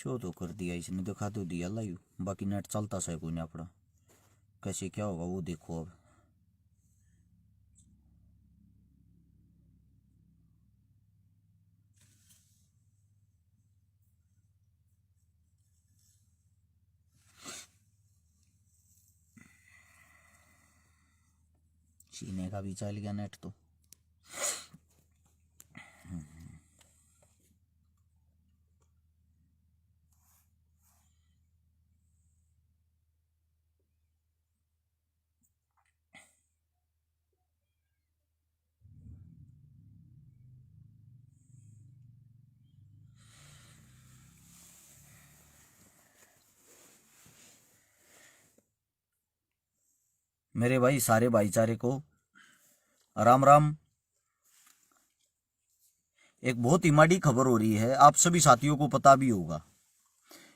Show तो कर दिया इसने, दिखा तो दिया लाइव, बाकी नेट चलता सा कोई नहीं अपना। कैसे क्या होगा वो देखो अब। चीने का भी चल गया नेट तो। मेरे भाई सारे भाईचारे को राम राम। एक बहुत ही माड़ी खबर हो रही है, आप सभी साथियों को पता भी होगा।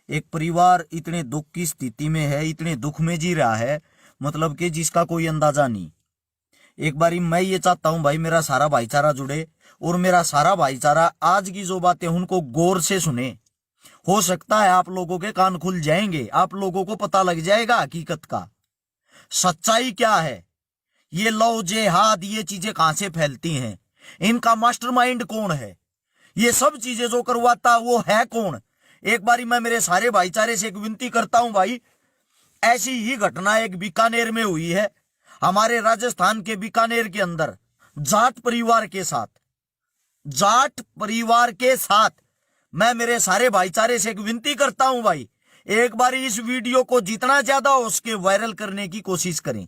एक परिवार इतने दुख की स्थिति में है, इतने दुख में जी रहा है, मतलब कि जिसका कोई अंदाजा नहीं। एक बारी मैं ये चाहता हूं भाई मेरा सारा भाईचारा जुड़े और मेरा सारा भाईचारा आज की जो बातें उनको गौर से सुने। हो सकता है आप लोगों के कान खुल जाएंगे, आप लोगों को पता लग जाएगा हकीकत का, सच्चाई क्या है। ये लव जेहाद ये चीजें कहां से फैलती हैं, इनका मास्टरमाइंड कौन है, ये सब चीजें जो करवाता वो है कौन। एक बारी मैं मेरे सारे भाईचारे से एक विनती करता हूं भाई, ऐसी ही घटना एक बीकानेर में हुई है, हमारे राजस्थान के बीकानेर के अंदर जाट परिवार के साथ मैं मेरे सारे भाईचारे से एक विनती करता हूं भाई, एक बारी इस वीडियो को जितना ज्यादा हो उसके वायरल करने की कोशिश करें।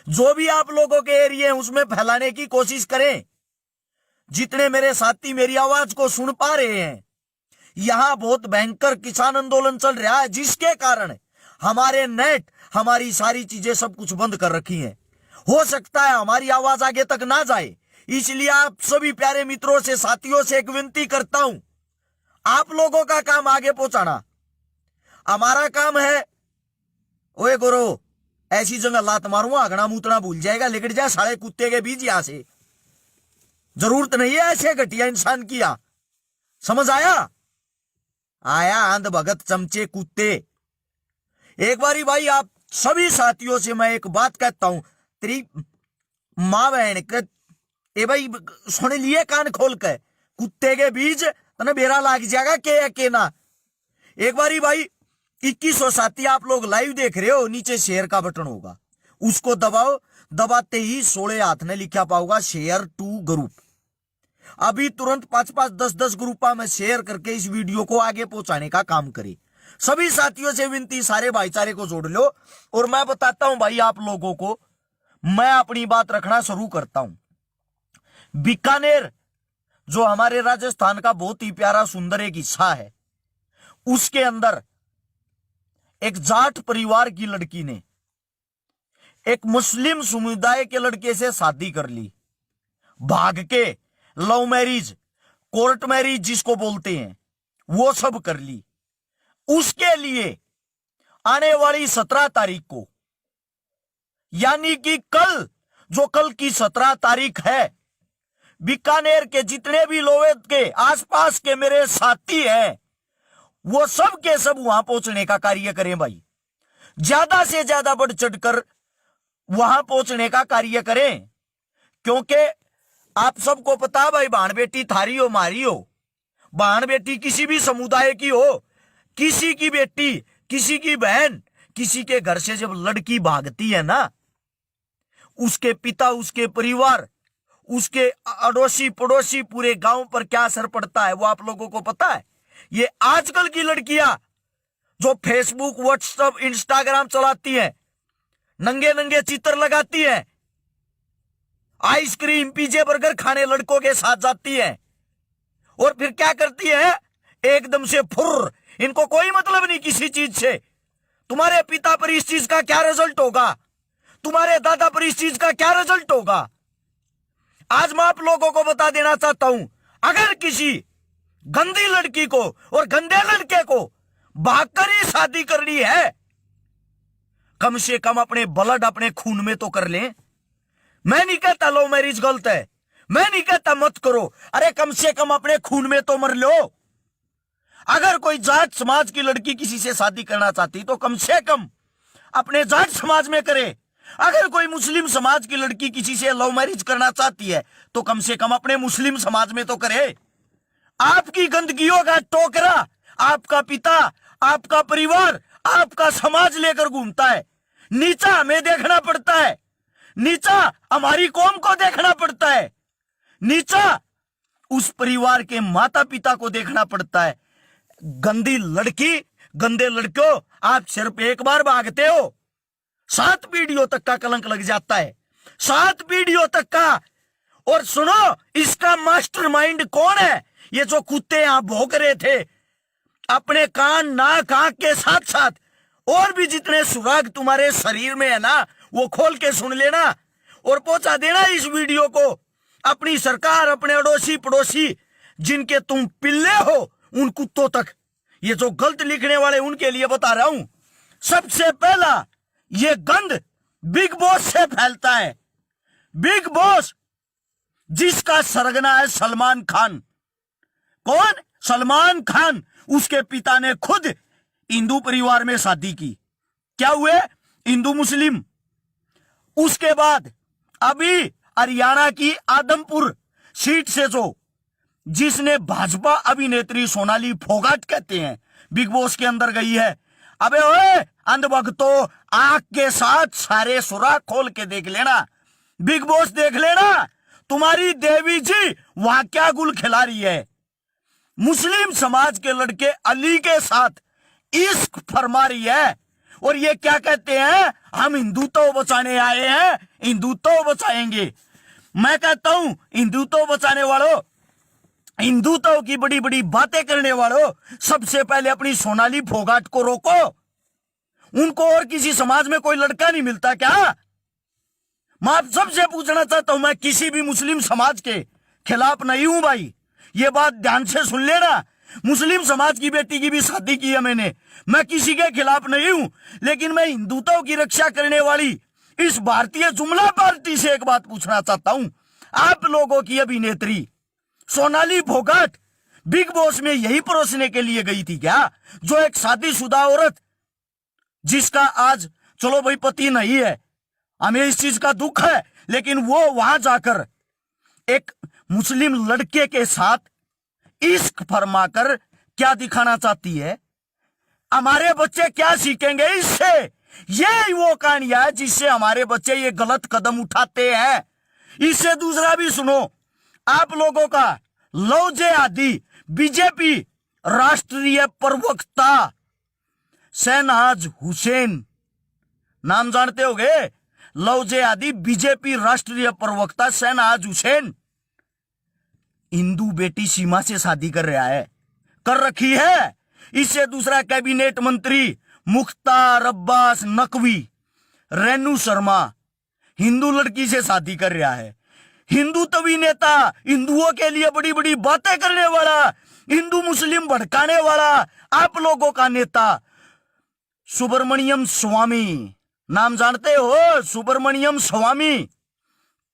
जो भी आप लोगों के एरिया है उसमें फैलाने की कोशिश करें। जितने मेरे साथी मेरी आवाज को सुन पा रहे हैं, यहां बहुत भयंकर किसान आंदोलन चल रहा है, जिसके कारण हमारे नेट हमारी सारी चीजें सब कुछ बंद कर रखी हैं। हो सकता है हमारी आवाज आगे तक ना जाए, इसलिए आप सभी प्यारे मित्रों से साथियों से एक विनती करता हूं, आप लोगों का काम आगे पहुंचाना, हमारा काम है। ओए गुरु ऐसी जगह लात मारूंगा अगना मूतना भूल जाएगा, लेकिन जाए साले कुत्ते के बीच यहां से, जरूरत नहीं है ऐसे घटिया इंसान किया, समझ आया अंध भगत चमचे कुत्ते। एक बारी भाई आप सभी साथियों से मैं एक बात कहता हूं, तेरी मां बहन के ए भाई सुन लिए कान खोल के, कुत्ते के बीच तने बेरा लाग जाएगा के ना। एक बारी भाई 2100 साथी आप लोग लाइव देख रहे हो, नीचे शेयर का बटन होगा उसको दबाओ, दबाते ही 16 हाथ ने लिखा पाओगा शेयर टू ग्रुप। अभी तुरंत 5-5 10-10 ग्रुपा में शेयर करके इस वीडियो को आगे पहुंचाने का काम करे। सभी साथियों से विनती, सारे भाईचारे को जोड़ लो। और मैं बताता हूं भाई आप लोगों को, मैं अपनी बात रखना शुरू करता हूं। बीकानेर जो हमारे राजस्थान का बहुत ही प्यारा सुंदर एक हिस्सा है, उसके अंदर एक जाट परिवार की लड़की ने एक मुस्लिम समुदाय के लड़के से शादी कर ली, भाग के लव मैरिज, कोर्ट मैरिज जिसको बोलते हैं, वो सब कर ली। उसके लिए आने वाली 17 तारीख को, यानी कि कल, जो कल की 17 तारीख है, बीकानेर के जितने भी लोवेद के आसपास के मेरे साथी हैं, वो सब के सब वहां पहुंचने का कार्य करें भाई, ज्यादा से ज्यादा बढ़ चढ़कर वहां पहुंचने का कार्य करें। क्योंकि आप सबको पता भाई, बहन बेटी थारी हो मारी हो, बहन बेटी किसी भी समुदाय की हो, किसी की बेटी किसी की बहन किसी के घर से जब लड़की भागती है ना, उसके पिता उसके परिवार उसके अड़ोसी पड़ोसी पूरे गांव पर क्या असर पड़ता है वो आप लोगों को पता है। ये आजकल की लड़कियां जो फेसबुक व्हाट्सएप इंस्टाग्राम चलाती हैं, नंगे नंगे चित्र लगाती हैं, आइसक्रीम पिज्जे बर्गर खाने लड़कों के साथ जाती है, और फिर क्या करती है, एकदम से फुर्र, इनको कोई मतलब नहीं किसी चीज से। तुम्हारे पिता पर इस चीज का क्या रिजल्ट होगा, तुम्हारे दादा पर इस चीज का क्या रिजल्ट होगा। आज मैं आप लोगों को बता देना चाहता हूं, अगर किसी गंदी लड़की को और गंदे लड़के को भागकर ही शादी करनी है, कम से कम अपने ब्लड अपने खून में तो कर लें। मैं नहीं कहता लव मैरिज गलत है, मैं नहीं कहता मत करो, अरे कम से कम अपने खून में तो मर लो। अगर कोई जाट समाज की लड़की किसी से शादी करना चाहती तो कम से कम अपने जाट समाज में करे। अगर कोई मुस्लिम समाज की लड़की किसी से लव मैरिज करना चाहती है तो कम से कम अपने मुस्लिम समाज में तो करे। आपकी गंदगियों का टोकरा आपका पिता, आपका परिवार, आपका समाज लेकर घूमता है। नीचा हमें देखना पड़ता है, नीचा हमारी कौम को देखना पड़ता है, नीचा उस परिवार के माता पिता को देखना पड़ता है। गंदी लड़की, गंदे लड़कों, आप सिर्फ एक बार भागते हो, 7 पीढ़ियों तक का कलंक लग जाता है, 7 पीढ़ियों तक का। और सुनो, इसका मास्टरमाइंड कौन है? ये जो कुत्ते यहां भौंक रहे थे, अपने कान, नाक, आंख के साथ साथ और भी जितने सुराग तुम्हारे शरीर में है ना, वो खोल के सुन लेना और पहुंचा देना इस वीडियो को अपनी सरकार, अपने अड़ोसी पड़ोसी, जिनके तुम पिल्ले हो, उन कुत्तों तक। ये जो गलत लिखने वाले उनके लिए बता रहा हूं। सबसे पहला, ये गंद बिग बॉस से फैलता है। बिग बॉस जिसका सरगना है सलमान खान। कौन? सलमान खान। उसके पिता ने खुद हिंदू परिवार में शादी की। क्या हुए? हिंदू मुस्लिम। उसके बाद अभी हरियाणा की आदमपुर सीट से जिसने भाजपा अभिनेत्री सोनाली फोगाट कहते हैं, बिग बॉस के अंदर गई है। अबे ओए अंधभक्तों, आंख के साथ सारे सुराख खोल के देख लेना, बिग बॉस देख लेना। तुम्हारी देवी जी वहां क्या गुल खिला रही है। मुस्लिम समाज के लड़के अली के साथ इश्क फरमा रही है। और ये क्या कहते हैं? हम हिंदुत्व बचाने आए हैं, हिंदुत्व बचाएंगे। मैं कहता हूं, हिंदुत्व बचाने वालों, हिंदुत्व की बड़ी बड़ी बातें करने वालों, सबसे पहले अपनी सोनाली फोगाट को रोको। उनको और किसी समाज में कोई लड़का नहीं मिलता क्या? मैं आप सबसे पूछना चाहता हूं, मैं किसी भी मुस्लिम समाज के खिलाफ नहीं हूं भाई, ये बात ध्यान से सुन लेना। मुस्लिम समाज की बेटी की भी शादी की है मैंने, मैं किसी के खिलाफ नहीं हूं। लेकिन मैं हिंदुत्व की रक्षा करने वाली इस भारतीय जुमला पार्टी से एक बात पूछना चाहता हूं। आप लोगों की अभिनेत्री सोनाली फोगाट बिग बॉस में यही परोसने के लिए गई थी क्या? जो एक शादीशुदा औरत, जिसका आज चलो भाई पति नहीं है, हमें इस चीज का दुख है, लेकिन वो वहां जाकर एक मुस्लिम लड़के के साथ इश्क फरमाकर क्या दिखाना चाहती है? हमारे बच्चे क्या सीखेंगे इससे? ये वो कहानियां है जिससे हमारे बच्चे ये गलत कदम उठाते हैं। इससे दूसरा भी सुनो, आप लोगों का लव जिहादी बीजेपी राष्ट्रीय प्रवक्ता शहनाज हुसैन, नाम जानते होंगे, लव जिहादी बीजेपी राष्ट्रीय प्रवक्ता शहनाज हुसैन हिंदू बेटी सीमा से शादी कर रखी है। इससे दूसरा कैबिनेट मंत्री मुख्तार अब्बास नकवी, रेणु शर्मा हिंदू लड़की से शादी कर रहा है। हिंदुत्वी नेता, हिंदुओं के लिए बड़ी बड़ी बातें करने वाला, हिंदू मुस्लिम भड़काने वाला आप लोगों का नेता सुब्रमण्यम स्वामी, नाम जानते हो? सुब्रमण्यम स्वामी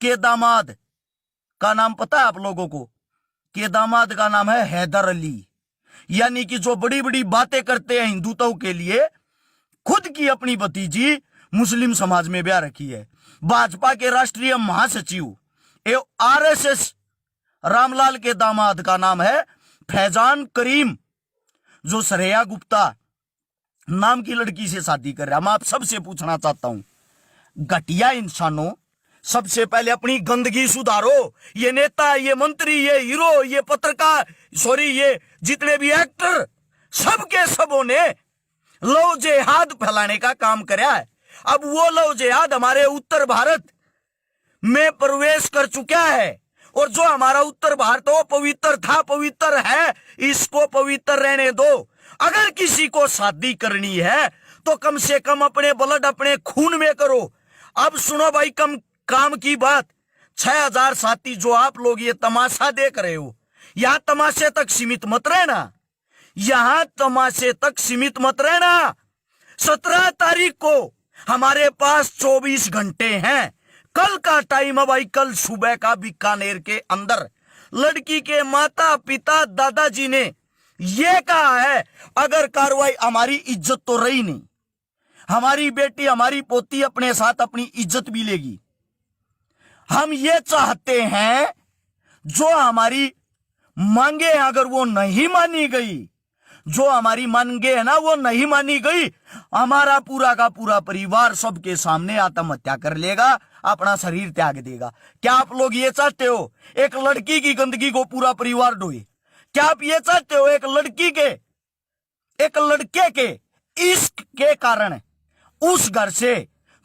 के दामाद का नाम पता है आप लोगों को? के दामाद का नाम है हैदर अली। यानी कि जो बड़ी बड़ी बातें करते हैं हिंदुत्व के लिए, खुद की अपनी भतीजी मुस्लिम समाज में ब्याह रखी है। भाजपा के राष्ट्रीय महासचिव एवं आरएसएस रामलाल के दामाद का नाम है फैजान करीम, जो श्रेया गुप्ता नाम की लड़की से शादी कर रहा है। मैं आप सबसे पूछना चाहता हूं, घटिया इंसानों, सबसे पहले अपनी गंदगी सुधारो। ये नेता, ये मंत्री, ये हीरो, ये पत्रकार, सॉरी ये जितने भी एक्टर, सबके सबों ने लव जिहाद फैलाने का काम करा है। अब वो लव जिहाद हमारे उत्तर भारत में प्रवेश कर चुका है। और जो हमारा उत्तर भारत हो पवित्र था, पवित्र है, इसको पवित्र रहने दो। अगर किसी को शादी करनी है तो कम से कम अपने ब्लड, अपने खून में करो। अब सुनो भाई, कम काम की बात, 6000 साथी जो आप लोग ये तमाशा देख रहे हो, यहां तमाशे तक सीमित मत रहना, यहां तमाशे तक सीमित मत रहना। 17 तारीख को हमारे पास 24 घंटे हैं। कल का टाइम है भाई, कल सुबह का बीकानेर के अंदर लड़की के माता पिता दादाजी ने ये कहा है अगर कार्रवाई, हमारी इज्जत तो रही नहीं, हमारी बेटी हमारी पोती अपने साथ अपनी इज्जत भी लेगी। हम ये चाहते हैं जो हमारी मांगे अगर वो नहीं मानी गई, जो हमारी मांगे है ना वो नहीं मानी गई, हमारा पूरा का पूरा परिवार सबके सामने आत्महत्या कर लेगा, अपना शरीर त्याग देगा। क्या आप लोग ये चाहते हो एक लड़की की गंदगी को पूरा परिवार ढोए? क्या आप ये चाहते हो एक लड़की के, एक लड़के के इश्क के कारण उस घर से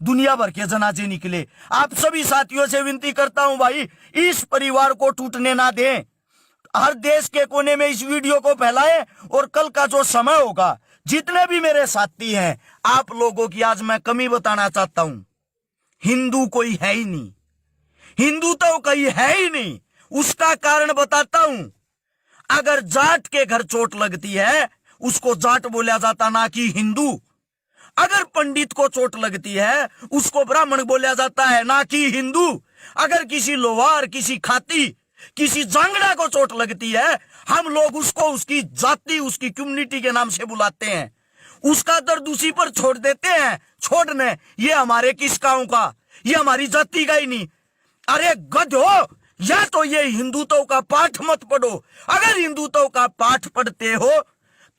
दुनिया भर के जनाजे निकले? आप सभी साथियों से विनती करता हूं भाई, इस परिवार को टूटने ना दें। हर देश के कोने में इस वीडियो को फैलाएं और कल का जो समय होगा, जितने भी मेरे साथी हैं, आप लोगों की आज मैं कमी बताना चाहता हूं। हिंदू कोई है ही नहीं, हिंदू तो कोई है ही नहीं। उसका कारण बताता हूं। अगर जाट के घर चोट लगती है उसको जाट बोला जाता, ना कि हिंदू। अगर पंडित को चोट लगती है उसको ब्राह्मण बोला जाता है, ना कि हिंदू। अगर किसी लोहार, किसी खाती, किसी जांगड़ा को चोट लगती है, हम लोग उसको उसकी जाति, उसकी कम्युनिटी के नाम से बुलाते हैं। उसका दर्द उसी पर छोड़ देते हैं। छोड़ने ये हमारे किस गांव का, ये हमारी जाति का ही नहीं। अरे गधो, या तो ये हिंदुत्व का पाठ मत पढ़ो। अगर हिंदुत्व का पाठ पढ़ते हो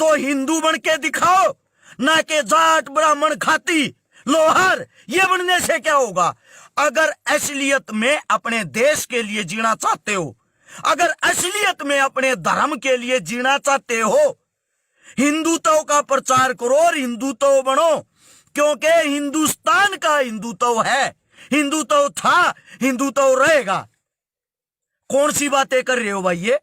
तो हिंदू बन के दिखाओ, ना कि जाट, ब्राह्मण, खाती, लोहार। ये बनने से क्या होगा? अगर असलियत में अपने देश के लिए जीना चाहते हो, अगर असलियत में अपने धर्म के लिए जीना चाहते हो, हिंदुत्व का प्रचार करो और हिंदुत्व बनो। क्योंकि हिंदुस्तान का हिंदुत्व है, हिंदुत्व था, हिंदुत्व रहेगा। कौन सी बातें कर रहे हो भाई ये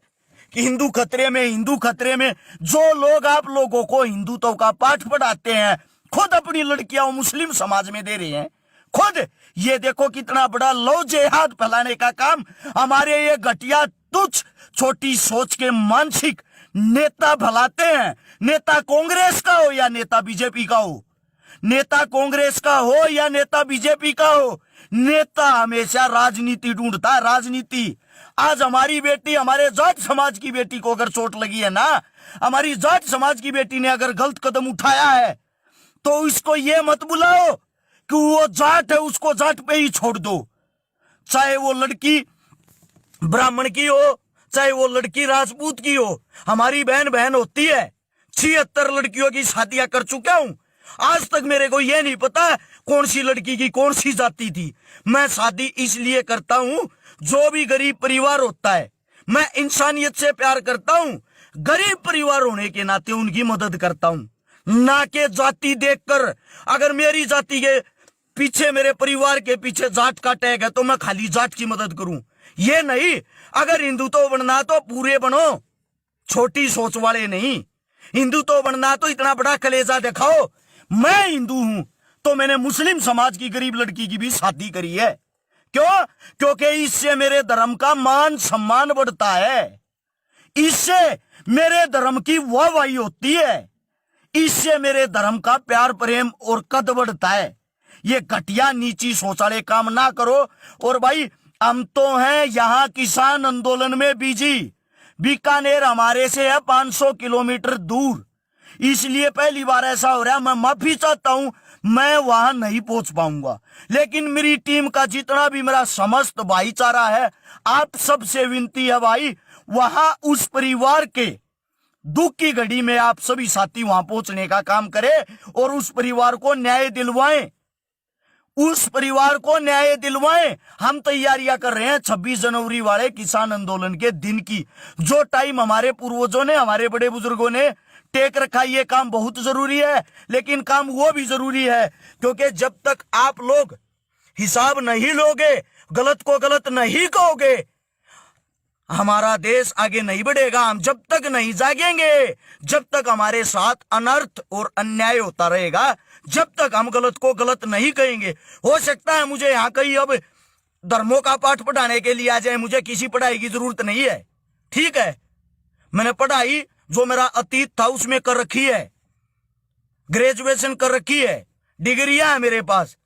कि हिंदू खतरे में, हिंदू खतरे में? जो लोग आप लोगों को हिंदुत्व का पाठ पढ़ाते हैं, खुद अपनी लड़कियां मुस्लिम समाज में दे रहे हैं। खुद ये देखो कितना बड़ा लव जिहाद फैलाने का काम हमारे ये घटिया, तुच्छ, छोटी सोच के मानसिक नेता भलाते हैं। नेता कांग्रेस का हो या नेता बीजेपी का हो, नेता कांग्रेस का हो या नेता बीजेपी का हो, नेता हमेशा राजनीति ढूंढता है, राजनीति। आज हमारी बेटी, हमारे जाट समाज की बेटी को अगर चोट लगी है ना, हमारी जाट समाज की बेटी ने अगर गलत कदम उठाया है, तो इसको ये मत बुलाओ कि वो जाट है, उसको जाट पे ही छोड़ दो। चाहे वो लड़की ब्राह्मण की हो, चाहे वो लड़की राजपूत की हो, हमारी बहन बहन होती है। 76 लड़कियों की शादियां कर चुका हूं। आज तक मेरे को यह नहीं पता कौन सी लड़की की कौन सी जाति थी। मैं शादी इसलिए करता हूं, जो भी गरीब परिवार होता है, मैं इंसानियत से प्यार करता हूं। गरीब परिवार होने के नाते उनकी मदद करता हूं, ना कि जाति देखकर। अगर मेरी जाति के पीछे, मेरे परिवार के पीछे जाट का टैग है तो मैं खाली जाट की मदद करूं, ये नहीं। अगर हिंदुत्व बनना तो पूरे बनो, छोटी सोच वाले नहीं। हिंदुत्व बनना तो इतना बड़ा कलेजा दिखाओ। मैं हिंदू हूं तो मैंने मुस्लिम समाज की गरीब लड़की की भी शादी करी है। क्यों? क्योंकि इससे मेरे धर्म का मान सम्मान बढ़ता है, इससे मेरे धर्म की वाहवाही होती है, इससे मेरे धर्म का प्यार प्रेम और कद बढ़ता है। ये घटिया नीची सोच वाले काम ना करो। और भाई, हम तो हैं यहां किसान आंदोलन में बिजी। बीकानेर हमारे से है 500 किलोमीटर दूर, इसलिए पहली बार ऐसा हो रहा है। मैं माफी चाहता हूं, मैं वहां नहीं पहुंच पाऊंगा। लेकिन मेरी टीम का जितना भी मेरा समस्त भाईचारा है, आप सबसे विनती है भाई, वहां उस परिवार के दुख की घड़ी में आप सभी साथी वहां पहुंचने का काम करें और उस परिवार को न्याय दिलवाएं, उस परिवार को न्याय दिलवाएं। हम तैयारियां कर रहे हैं 26 जनवरी वाले किसान आंदोलन के दिन की। जो टाइम हमारे पूर्वजों ने, हमारे बड़े बुजुर्गों ने टेक रखा, ये काम बहुत जरूरी है। लेकिन काम वो भी जरूरी है क्योंकि जब तक आप लोग हिसाब नहीं लोगे, गलत को गलत नहीं कहोगे, हमारा देश आगे नहीं बढ़ेगा। हम जब तक नहीं जागेंगे, जब तक हमारे साथ अनर्थ और अन्याय होता रहेगा, जब तक हम गलत को गलत नहीं कहेंगे। हो सकता है मुझे यहाँ कहीं अब धर्मों का पाठ पढ़ाने के लिए आ जाए, मुझे किसी पढ़ाई की जरूरत नहीं है। ठीक है, मैंने पढ़ाई जो मेरा अतीत था उसमें कर रखी है, ग्रेजुएशन कर रखी है, डिग्रियां है मेरे पास,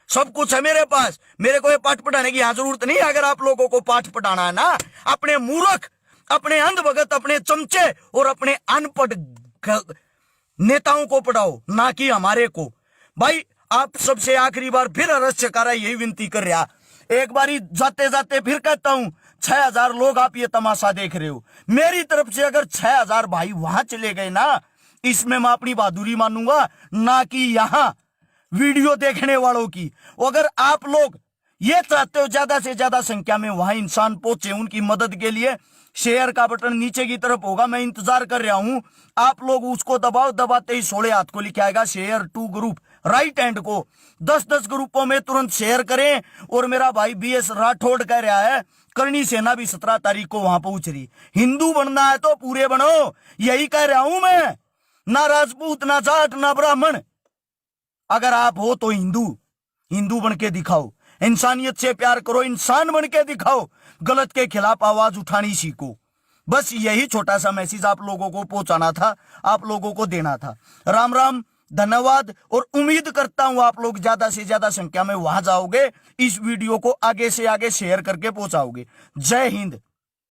सब कुछ है मेरे पास। मेरे को ये पाठ पढ़ाने की यहां जरूरत नहीं है। अगर आप लोगों को पाठ पढ़ाना है ना, अपने मूर्ख अपने अंधभगत, अपने चमचे और अपने अनपढ़ नेताओं को पढ़ाओ, ना कि हमारे को। भाई आप सबसे आखिरी बार फिर अरज चकारा यही विनती कर रहा, एक बारी जाते जाते फिर कहता हूं 6000 लोग आप ये तमाशा देख रहे हो, मेरी तरफ से अगर 6000 भाई वहां चले गए ना, इसमें मैं अपनी बहादुरी मानूंगा, ना कि यहां वीडियो देखने वालों की। अगर आप लोग ये चाहते हो ज्यादा से ज्यादा संख्या में वहां इंसान पहुंचे उनकी मदद के लिए, शेयर का बटन नीचे की तरफ होगा, मैं इंतजार कर रहा हूं, आप लोग उसको दबाओ, दबाते ही 16 हाथ को लिखा आएगा share to group, right hand को 10-10 ग्रुपों में तुरंत शेयर करें। और मेरा भाई BS राठौड़ कह रहा है करणी सेना भी 17 तारीख को वहां पहुंच रही, हिंदू बनना है तो पूरे बनो, यही कह रहा हूं मैं, ना राजपूत, ना जाट, ना ब्राह्मण। अगर आप हो तो हिंदू बन के दिखाओ, इंसानियत से प्यार करो, इंसान बन के दिखाओ, गलत के खिलाफ आवाज उठानी सीखो। बस यही छोटा सा मैसेज आप लोगों को पहुंचाना था, आप लोगों को देना था। राम राम, धन्यवाद, और उम्मीद करता हूं आप लोग ज्यादा से ज्यादा संख्या में वहां जाओगे, इस वीडियो को आगे से आगे शेयर करके पहुंचाओगे। जय हिंद।